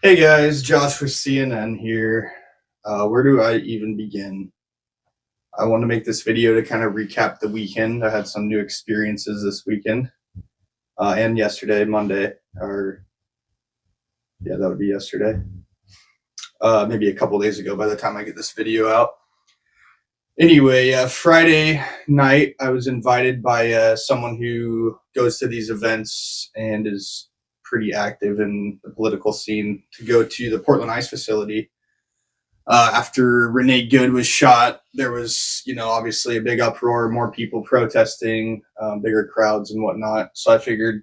Hey guys, Josh for CNN here. Where do I even begin? I want to make this video to kind of recap the weekend. I had some new experiences this weekend and yesterday, Monday, or yeah, that would be yesterday. Maybe a couple days ago by the time I get this video out. Anyway, Friday night, I was invited by someone who goes to these events and is pretty active in the political scene to go to the Portland Ice facility. After Renee Good was shot, there was, obviously a big uproar, more people protesting, bigger crowds and whatnot. So I figured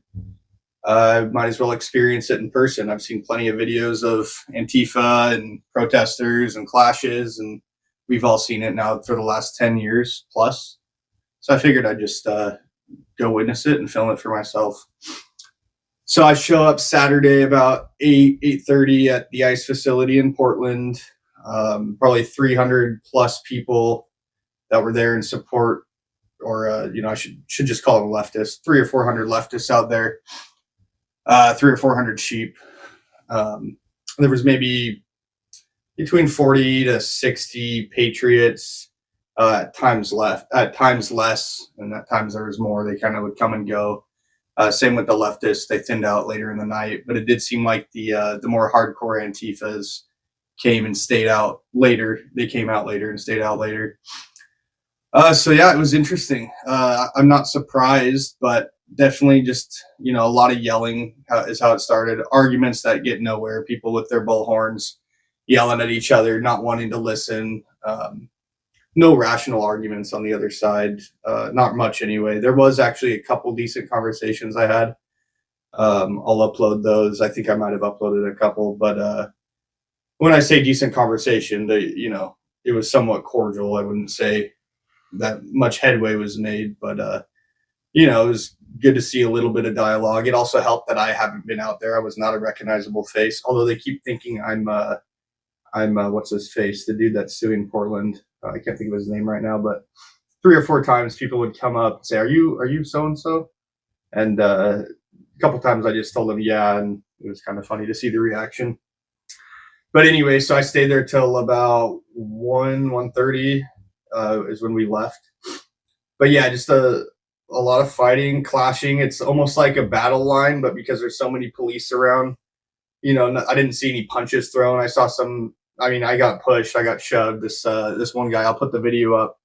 I might as well experience it in person. I've seen plenty of videos of Antifa and protesters and clashes, and we've all seen it now for the last 10 years plus. So I figured I'd just go witness it and film it for myself. So I show up Saturday about 8:30 at the ice facility in Portland. Probably 300 plus people that were there in support, or I should just call them leftists. 300 or 400 leftists out there. 300 or 400 sheep. There was maybe between 40 to 60 patriots. At times less, and at times there was more. They kind of would come and go. Same with the leftists; they thinned out later in the night. But it did seem like the more hardcore Antifas came and stayed out later. They came out later and stayed out later. So yeah, it was interesting. I'm not surprised, but definitely just a lot of yelling is how it started. Arguments that get nowhere. People with their bullhorns yelling at each other, not wanting to listen. No rational arguments on the other side. Not much anyway. There was actually a couple decent conversations I had. I'll upload those. I think I might have uploaded a couple, but when I say decent conversation, it was somewhat cordial. I wouldn't say that much headway was made, but it was good to see a little bit of dialogue. It also helped that I haven't been out there. I was not a recognizable face, although they keep thinking I'm what's his face, the dude that's suing Portland. I can't think of his name right now, but 3 or 4 times people would come up and say, "Are you so and so?" And a couple times I just told them, "Yeah," and it was kind of funny to see the reaction. But anyway, so I stayed there till about 1:30 is when we left. But yeah, just a lot of fighting, clashing. It's almost like a battle line, but because there's so many police around, I didn't see any punches thrown. I saw some. I mean, I got pushed, I got shoved. This one guy, I'll put the video up,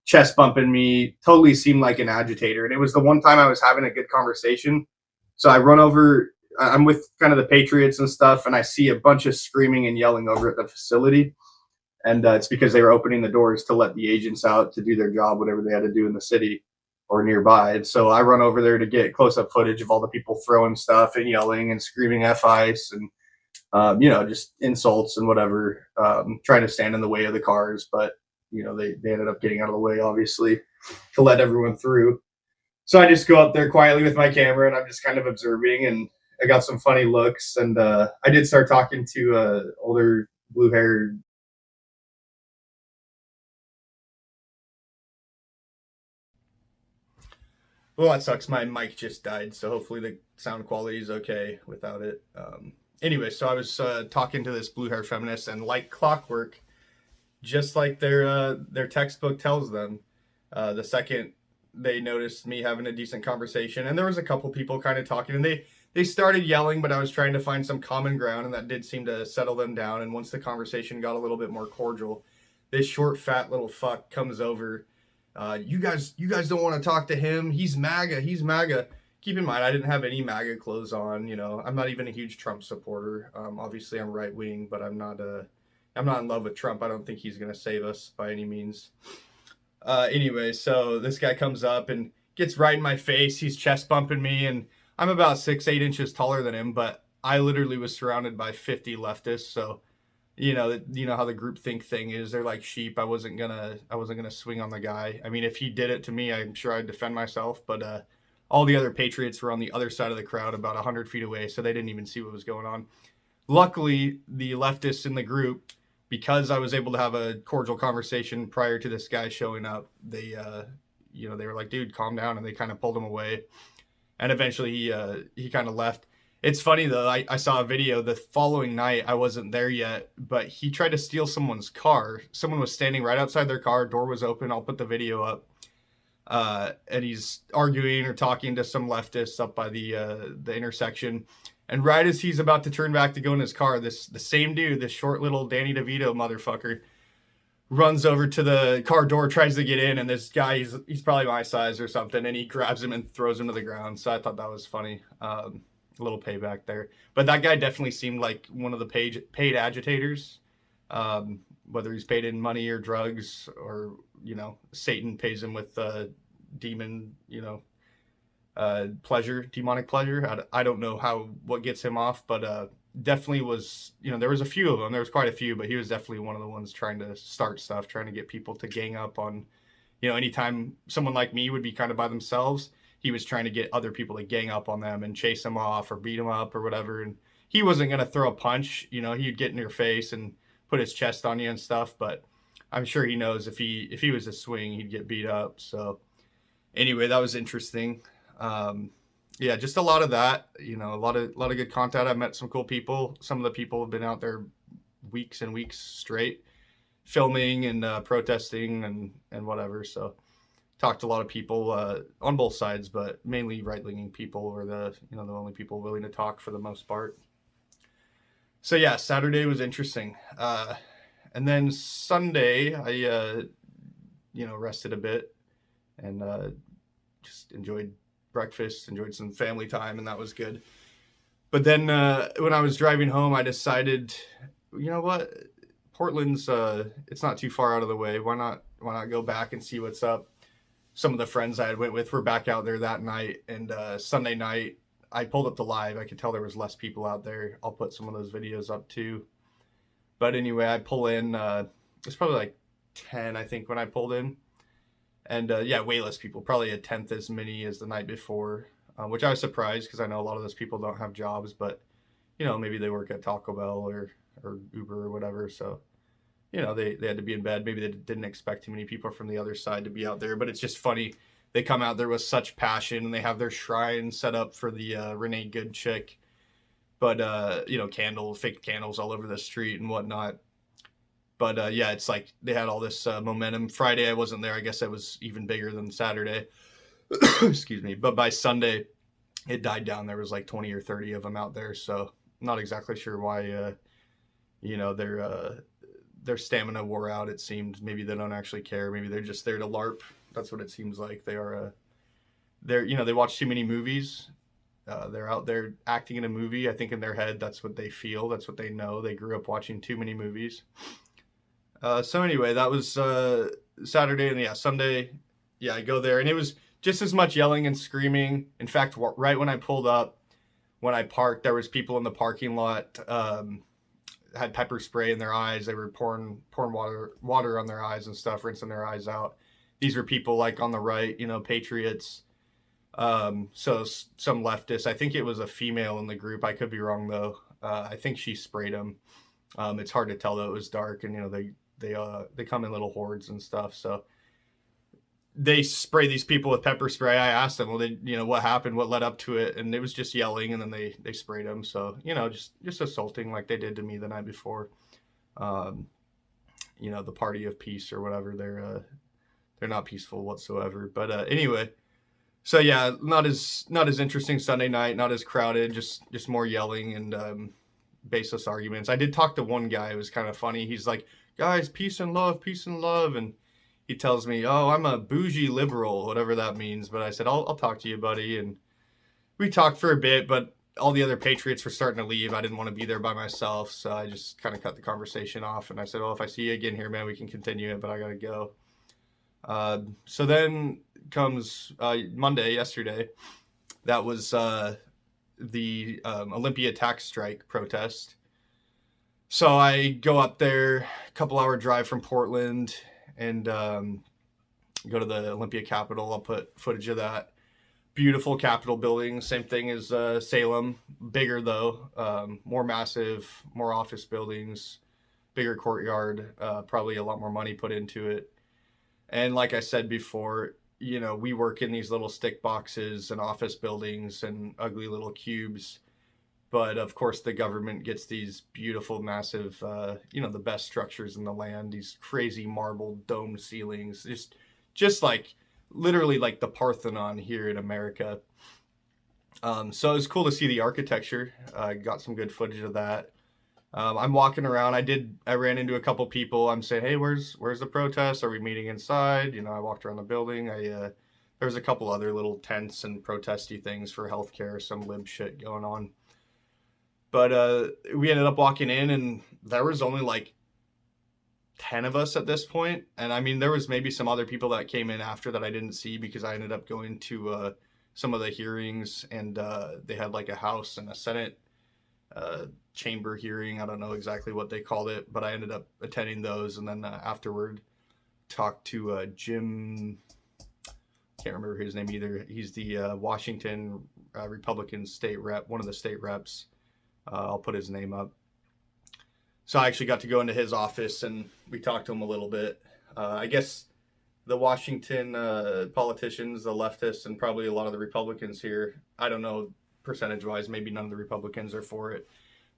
chest bumping me, totally seemed like an agitator. And it was the one time I was having a good conversation. So I run over. I'm with kind of the Patriots and stuff, and I see a bunch of screaming and yelling over at the facility. And it's because they were opening the doors to let the agents out to do their job, whatever they had to do in the city or nearby. And so I run over there to get close-up footage of all the people throwing stuff and yelling and screaming "F ice" and just insults and whatever, trying to stand in the way of the cars. But they ended up getting out of the way, obviously, to let everyone through. So I just go up there quietly with my camera and I'm just kind of observing, and I got some funny looks. And I did start talking to older blue haired. Well, that sucks. My mic just died, so hopefully the sound quality is okay without it. Anyway, so I was talking to this blue hair feminist, and like clockwork, just like their textbook tells them, the second they noticed me having a decent conversation, and there was a couple people kind of talking, and they started yelling, but I was trying to find some common ground, and that did seem to settle them down. And once the conversation got a little bit more cordial, this short, fat little fuck comes over. You guys don't want to talk to him. He's MAGA. He's MAGA. Keep in mind, I didn't have any MAGA clothes on. I'm not even a huge Trump supporter. Obviously, I'm right wing, but I'm not in love with Trump. I don't think he's gonna save us by any means. Anyway, so this guy comes up and gets right in my face. He's chest bumping me, and I'm about 6, 8 inches taller than him, but I literally was surrounded by 50 leftists. So how the groupthink thing is. They're like sheep. I wasn't gonna swing on the guy. I mean, if he did it to me, I'm sure I'd defend myself. But all the other patriots were on the other side of the crowd, about 100 feet away, so they didn't even see what was going on. Luckily, the leftists in the group, because I was able to have a cordial conversation prior to this guy showing up, they were like, "Dude, calm down," and they kind of pulled him away. And eventually, he kind of left. It's funny though, I saw a video the following night. I wasn't there yet, but he tried to steal someone's car. Someone was standing right outside their car, door was open. I'll put the video up. And he's arguing or talking to some leftists up by the intersection. And right as he's about to turn back to go in his car, the same dude, this short little Danny DeVito motherfucker, runs over to the car door, tries to get in, and this guy, he's probably my size or something, and he grabs him and throws him to the ground. So I thought that was funny. A little payback there. But that guy definitely seemed like one of the paid agitators. Whether he's paid in money or drugs, or, you know, Satan pays him with demon, you know, demonic pleasure. I don't know what gets him off, but definitely was, you know, there was a few of them. There was quite a few, but he was definitely one of the ones trying to start stuff, trying to get people to gang up on, you know, anytime someone like me would be kind of by themselves, he was trying to get other people to gang up on them and chase them off or beat them up or whatever. And he wasn't going to throw a punch, you know, he'd get in your face and put his chest on you and stuff, but I'm sure he knows if he was to swing, he'd get beat up. So anyway, that was interesting. Yeah, just a lot of that, you know, a lot of good content. I met some cool people. Some of the people have been out there weeks and weeks straight filming and protesting and whatever. So talked to a lot of people on both sides, but mainly right-leaning people were the only people willing to talk for the most part. So yeah, Saturday was interesting. And then Sunday, I, rested a bit and just enjoyed breakfast, enjoyed some family time, and that was good. But then when I was driving home, I decided, you know what, Portland's it's not too far out of the way. Why not go back and see what's up? Some of the friends I had went with were back out there that night, and Sunday night I pulled up the live. I could tell there was less people out there. I'll put some of those videos up too. But anyway, I pull in. It's probably like 10, I think, when I pulled in. And yeah, way less people, probably a tenth as many as the night before, which I was surprised because I know a lot of those people don't have jobs, but, you know, maybe they work at Taco Bell or Uber or whatever. So, you know, they had to be in bed. Maybe they didn't expect too many people from the other side to be out there, but it's just funny. They come out there with such passion and they have their shrine set up for the Renee Good chick. But, you know, fake candles all over the street and whatnot. But yeah, it's like they had all this momentum. Friday I wasn't there. I guess it was even bigger than Saturday. Excuse me. But by Sunday, it died down. There was like 20 or 30 of them out there. So I'm not exactly sure why, you know, their stamina wore out, it seemed. Maybe they don't actually care. Maybe they're just there to LARP. That's what it seems like. They watch too many movies. They're out there acting in a movie. I think in their head, that's what they feel. That's what they know. They grew up watching too many movies. So anyway, that was Saturday, and yeah, Sunday, yeah, I go there, and it was just as much yelling and screaming. In fact, right when I pulled up, when I parked, there was people in the parking lot, had pepper spray in their eyes. They were pouring water on their eyes and stuff, rinsing their eyes out. These were people like on the right, you know, patriots. So some leftists. I think it was a female in the group. I could be wrong though. I think she sprayed them. It's hard to tell though. It was dark, and you know they come in little hordes and stuff. So they spray these people with pepper spray. I asked them, well, what happened? What led up to it? And it was just yelling, and then they sprayed them. So, you know, just assaulting like they did to me the night before. You know, the party of peace or whatever. They're not peaceful whatsoever. But anyway, so yeah, not as interesting Sunday night. Not as crowded. Just more yelling and baseless arguments. I did talk to one guy. It was kind of funny. He's like, guys, peace and love, and he tells me, oh, I'm a bougie liberal, whatever that means. But I said, I'll talk to you, buddy. And we talked for a bit, but all the other patriots were starting to leave. I didn't want to be there by myself, so I just kind of cut the conversation off. And I said, well, if I see you again here, man, we can continue it, but I got to go. So then comes Monday, yesterday. That was the Olympia tax strike protest. So I go up there, a couple hour drive from Portland, and go to the Olympia Capitol. I'll put footage of that. Beautiful Capitol building, same thing as Salem, bigger though, more massive, more office buildings, bigger courtyard, probably a lot more money put into it. And like I said before, you know, we work in these little stick boxes and office buildings and ugly little cubes. But of course, the government gets these beautiful, massive, the best structures in the land. These crazy marble dome ceilings, just like literally like the Parthenon here in America. So it was cool to see the architecture. Got some good footage of that. I'm walking around. I ran into a couple people. I'm saying, hey, where's the protest? Are we meeting inside? I walked around the building. There was a couple other little tents and protesty things for healthcare, some lib shit going on. But we ended up walking in, and there was only like 10 of us at this point. And I mean, there was maybe some other people that came in after that I didn't see because I ended up going to some of the hearings, and they had like a House and a Senate chamber hearing. I don't know exactly what they called it, but I ended up attending those, and then afterward talked to Jim. Can't remember his name either. He's the Washington Republican state rep, one of the state reps. I'll put his name up. So I actually got to go into his office and we talked to him a little bit. I guess the Washington politicians, the leftists, and probably a lot of the Republicans here, I don't know percentage-wise, maybe none of the Republicans are for it,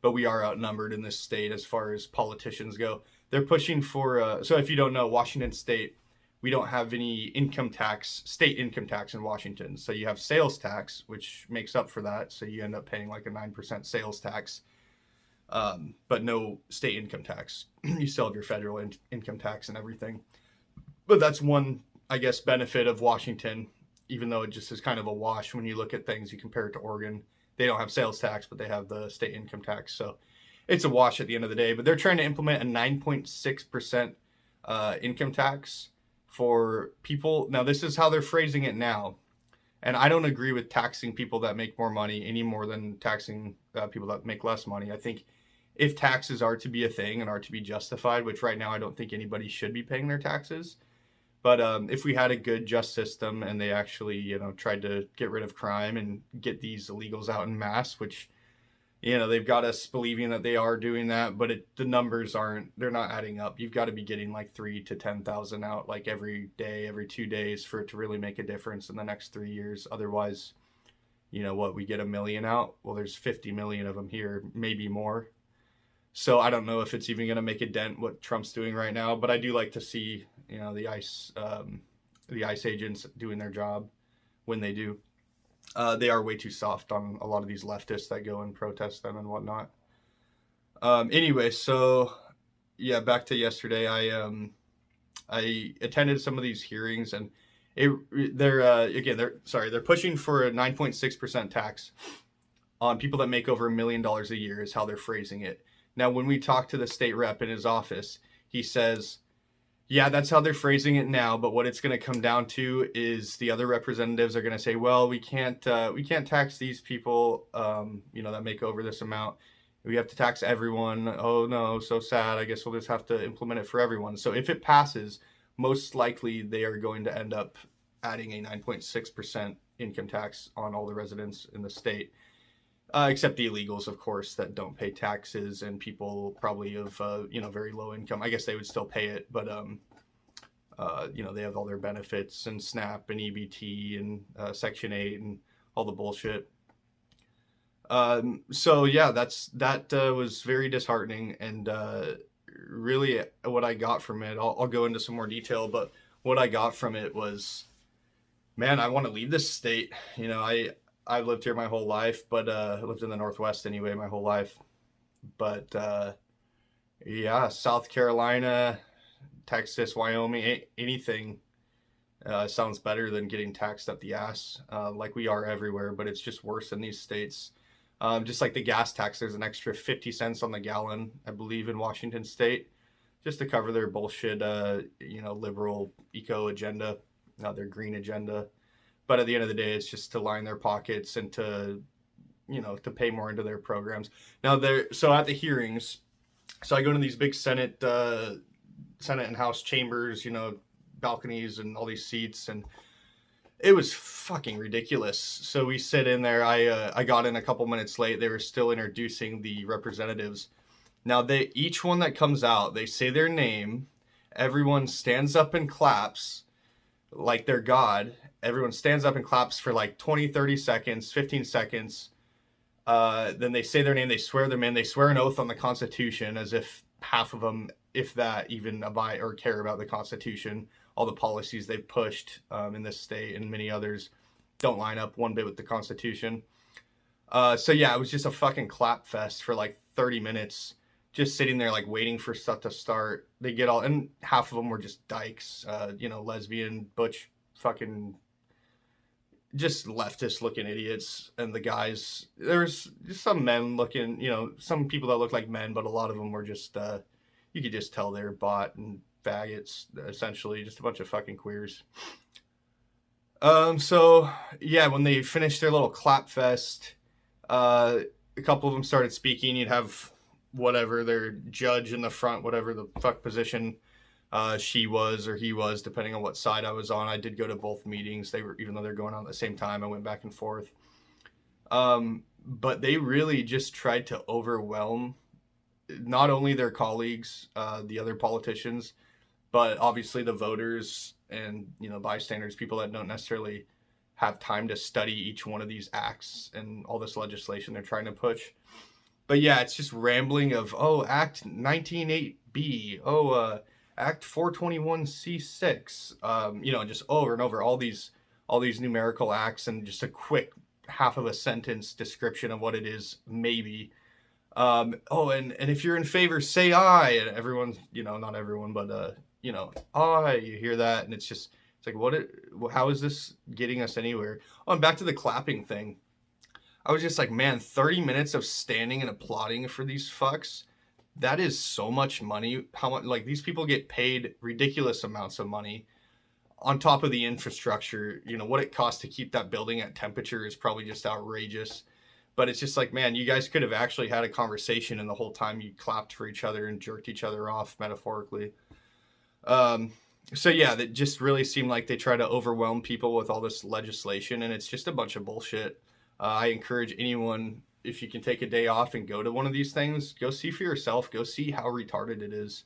but we are outnumbered in this state as far as politicians go. They're pushing for, so if you don't know, Washington state, we don't have any income tax, state income tax in Washington. So you have sales tax, which makes up for that. So you end up paying like a 9% sales tax, but no state income tax. You still have your federal income tax and everything. But that's one, I guess, benefit of Washington, even though it just is kind of a wash when you look at things. You compare it to Oregon. They don't have sales tax, but they have the state income tax. So it's a wash at the end of the day. But they're trying to implement a 9.6% income tax for people. Now, this is how they're phrasing it now. And I don't agree with taxing people that make more money any more than taxing people that make less money. I think if taxes are to be a thing and are to be justified, which right now I don't think anybody should be paying their taxes. But if we had a good, just system and they actually, tried to get rid of crime and get these illegals out in mass, which, they've got us believing that they are doing that, but the numbers they're not adding up. You've got to be getting like 3 to 10,000 out like every day, every 2 days for it to really make a difference in the next 3 years. Otherwise, we get 1 million out. Well, there's 50 million of them here, maybe more. So I don't know if it's even going to make a dent what Trump's doing right now, but I do like to see, the ICE agents doing their job when they do. They are way too soft on a lot of these leftists that go and protest them and whatnot. Anyway, so yeah, back to yesterday. I attended some of these hearings, and they're pushing for a 9.6% tax on people that make over $1 million a year is how they're phrasing it. Now, when we talk to the state rep in his office, he says, yeah, that's how they're phrasing it now. But what it's going to come down to is the other representatives are going to say, well, we can't tax these people, that make over this amount. We have to tax everyone. Oh, no, so sad. I guess we'll just have to implement it for everyone. So if it passes, most likely they are going to end up adding a 9.6% income tax on all the residents in the state. Except the illegals, of course, that don't pay taxes, and people probably of very low income. I guess they would still pay it, but they have all their benefits and SNAP and EBT and Section 8 and all the bullshit. So yeah, that was very disheartening, and really what I got from it, I'll go into some more detail, but what I got from it was, man, I want to leave this state. I've lived here my whole life, but I lived in the Northwest anyway my whole life. But South Carolina, Texas, Wyoming, anything sounds better than getting taxed up the ass like we are everywhere, but it's just worse in these states. Just like the gas tax, there's an extra 50 cents on the gallon, I believe, in Washington state, just to cover their bullshit, liberal eco agenda, their green agenda. But at the end of the day, it's just to line their pockets and to pay more into their programs. Now, so at the hearings, so I go to these big Senate and House chambers, balconies and all these seats, and it was fucking ridiculous. So we sit in there. I got in a couple minutes late. They were still introducing the representatives. Now, each one that comes out, they say their name. Everyone stands up and claps like they're God. Everyone stands up and claps for like 20, 30 seconds, 15 seconds. Then they say their name, they swear them in, they swear an oath on the Constitution, as if half of them, if that, even abide or care about the Constitution. All the policies they've pushed in this state and many others don't line up one bit with the Constitution. So yeah, it was just a fucking clap fest for like 30 minutes, just sitting there like waiting for stuff to start. They get all, and half of them were just dykes, lesbian, butch, fucking just leftist looking idiots. And the guys, there's just some men looking, some people that look like men, but a lot of them were just, you could just tell they're bought and faggots, essentially, just a bunch of fucking queers. So yeah, when they finished their little clap fest, a couple of them started speaking. You'd have whatever their judge in the front, whatever the fuck position she was or he was, depending on what side I was on. I did go to both meetings. They were, even though they're going on at the same time, I went back and forth. But they really just tried to overwhelm not only their colleagues, the other politicians, but obviously the voters and, bystanders, people that don't necessarily have time to study each one of these acts and all this legislation they're trying to push. But yeah, it's just rambling of, Act 198B, Act 421C6, just over and over all these numerical acts, and just a quick half of a sentence description of what it is, maybe. And if you're in favor, say aye. And everyone's, not everyone, but aye, you hear that, and it's like, how is this getting us anywhere? Oh, and back to the clapping thing. I was just like, man, 30 minutes of standing and applauding for these fucks, that is so much money. How much, like, these people get paid ridiculous amounts of money on top of the infrastructure. What it costs to keep that building at temperature is probably just outrageous. But it's just like, man, you guys could have actually had a conversation, and the whole time you clapped for each other and jerked each other off, metaphorically. So yeah, that just really seemed like they try to overwhelm people with all this legislation, and it's just a bunch of bullshit. I encourage anyone, if you can take a day off and go to one of these things, go see for yourself, go see how retarded it is.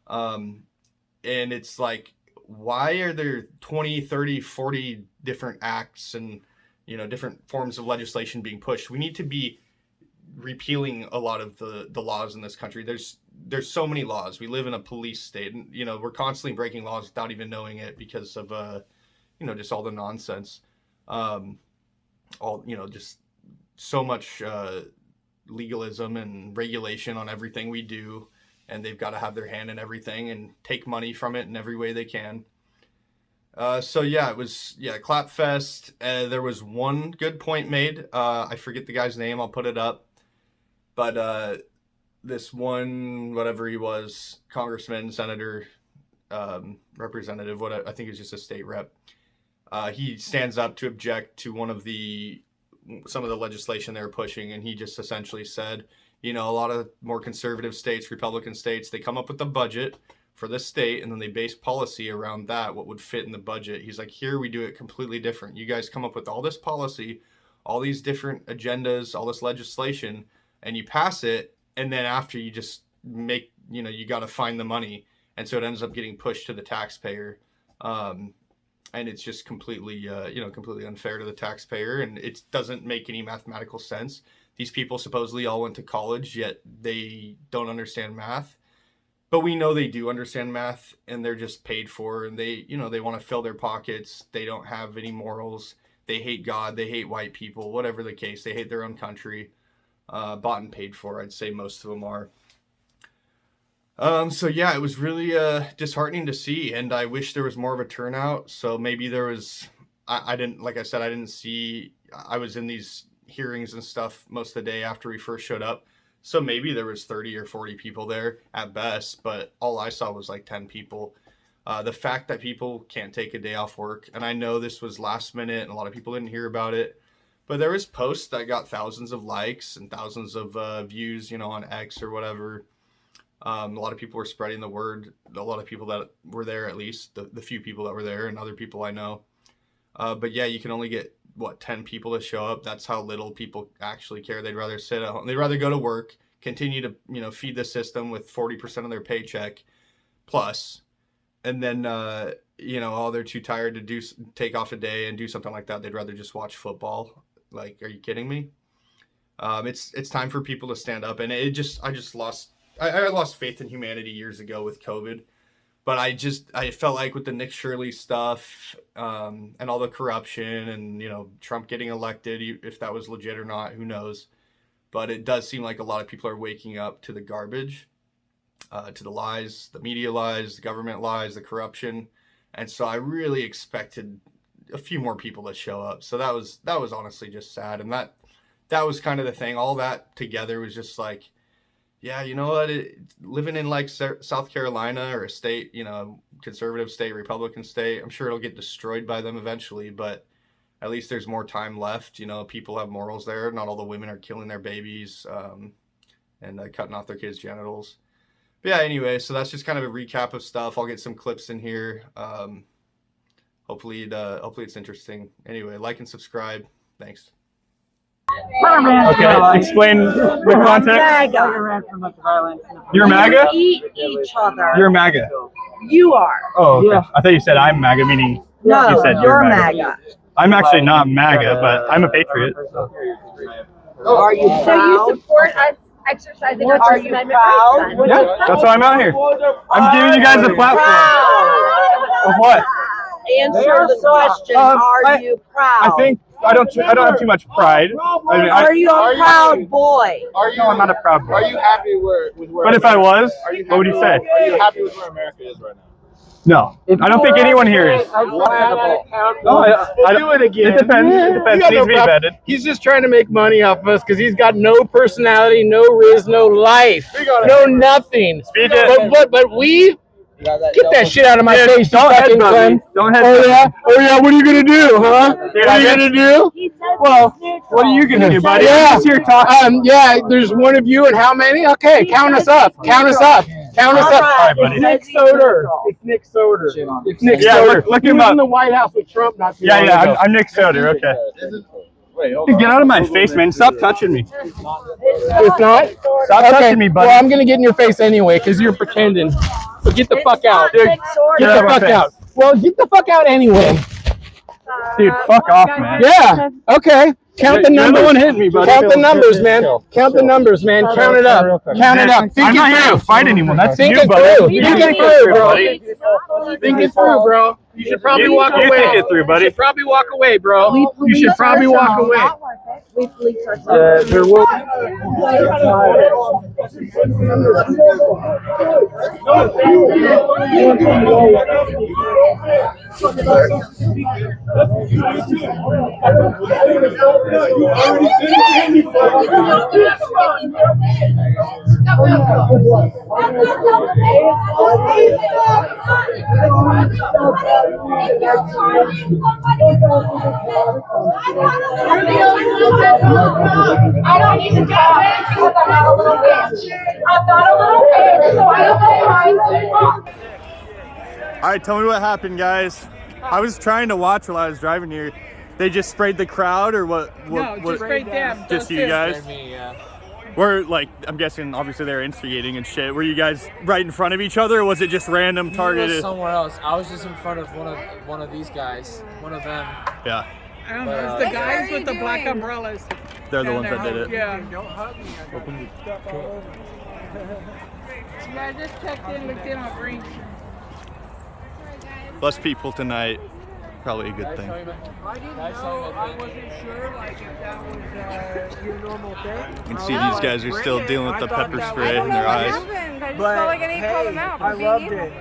And it's like, why are there 20, 30, 40 different acts and, different forms of legislation being pushed? We need to be repealing a lot of the laws in this country. There's so many laws. We live in a police state, and we're constantly breaking laws without even knowing it because of just all the nonsense. Just so much legalism and regulation on everything we do, and they've got to have their hand in everything and take money from it in every way they can. So yeah, it was clap fest. There was one good point made. I forget the guy's name. I'll put it up. But this one, whatever he was, congressman, senator, representative, what I think is just a state rep. He stands up to object to some of the legislation they were pushing, and he just essentially said, a lot of more conservative states, Republican states, they come up with the budget for the state, and then they base policy around that, what would fit in the budget. He's like, here we do it completely different. You guys come up with all this policy, all these different agendas, all this legislation, and you pass it, and then after you just make, you got to find the money, and so it ends up getting pushed to the taxpayer. And it's just completely unfair to the taxpayer, and it doesn't make any mathematical sense. These people supposedly all went to college, yet they don't understand math. But we know they do understand math, and they're just paid for, and they want to fill their pockets. They don't have any morals. They hate God. They hate white people, whatever the case. They hate their own country. Bought and paid for, I'd say most of them are. So yeah, it was really disheartening to see, and I wish there was more of a turnout. So maybe there was, I didn't, like I said, I didn't see, I was in these hearings and stuff most of the day after we first showed up. So maybe there was 30 or 40 people there at best, but all I saw was like 10 people. The fact that people can't take a day off work, and I know this was last minute and a lot of people didn't hear about it, but there was posts that got thousands of likes and thousands of views, on X or whatever. A lot of people were spreading the word. A lot of people that were there, at least the few people that were there, and other people I know. But yeah, you can only get 10 people to show up. That's how little people actually care. They'd rather sit at home. They'd rather go to work, continue to feed the system with 40% of their paycheck plus, and then they're too tired to take off a day and do something like that. They'd rather just watch football. Like, are you kidding me? It's time for people to stand up, and I lost faith in humanity years ago with COVID. But I felt like with the Nick Shirley stuff, and all the corruption, and Trump getting elected, if that was legit or not, who knows? But it does seem like a lot of people are waking up to the garbage, to the lies, the media lies, the government lies, the corruption, and so I really expected a few more people to show up. So that was honestly just sad, and that was kind of the thing. All that together was just like, yeah, you know what? Living in like South Carolina or a state, conservative state, Republican state, I'm sure it'll get destroyed by them eventually, but at least there's more time left. People have morals there. Not all the women are killing their babies and cutting off their kids' genitals. But yeah, anyway, so that's just kind of a recap of stuff. I'll get some clips in here. Hopefully it's interesting. Anyway, like and subscribe. Thanks. Okay, explain the context. You're MAGA? Eat each other. You're MAGA. You are. Oh, okay. I thought you said I'm MAGA, meaning No, you said you're MAGA. I'm actually not MAGA, but I'm a patriot. Are you proud? So you support us exercising our Are First you Amendment proud? rights? Yeah, that's why I'm out here. I'm giving you guys a platform. Proud. Of what? Answer the question. Are you proud? I think I don't have too much pride. Are you a proud boy? No, I'm not a proud boy. Are you happy with where? But if I was, what would you say? Are you happy with where America is right now? No, I don't think anyone here is. No, do it again. It depends. It depends. Needs to be vetted. He's just trying to make money off of us because he's got no personality, no riz, no life, no nothing. Speak it. But we get that shit out of my face. Don't fucking headbutt cunt. me. Don't headbutt Oh yeah. me. Oh yeah. What are you gonna do, huh? Dude, What are you gonna do? Well, what are you gonna do, buddy? Yeah. I'm just here talking. Yeah. There's one of you and how many? Okay, count us up. Count us up. Count us up. All right, buddy. It's Nick Soder. It's Nick Soder. It's Nick Yeah, Soder. look He him was up. in the White House with Trump not too long ago. I'm Nick Soder. Okay. Dude, get out of my face, man. Stop touching me. It's not? Stop touching me, buddy. Well, I'm going to get in your face anyway because you're pretending. So get the fuck out. Dude, Get get out the of my fuck face. out. Well, get the fuck out anyway. Dude, fuck off, man. Yeah. Okay. Count the You're numbers. the one hitting me, buddy. Count the numbers, man. Count the numbers, man. Count it up. Count it up. I'm not here to fight anyone. That's Think you, it buddy. through. You Think think it through, bro. buddy. Think it through, bro. You should probably walk You away. think it through, buddy. You should probably walk away, bro. You should probably walk away. We police ourselves. There will. I don't need to get it because I have a little bitch. I've got a little bitch, so I don't pay. All right, tell me what happened, guys. I was trying to watch while I was driving here. They just sprayed the crowd, or what? No, just sprayed them. Just you guys? Were like, I'm guessing, obviously they were instigating and shit. Were you guys right in front of each other, or was it just random targeted? He was somewhere else. I was just in front of one of these guys. One of them. Yeah, I don't know. It's the guys with the black umbrellas. they're the ones that did it. Yeah. Yeah, I just checked in, looked in on green. Less people tonight, probably a good thing. I didn't know. I wasn't sure, like, if that was your normal thing. You can see these guys are still dealing with the pepper spray in their eyes. I just felt like I need to call them out for being evil.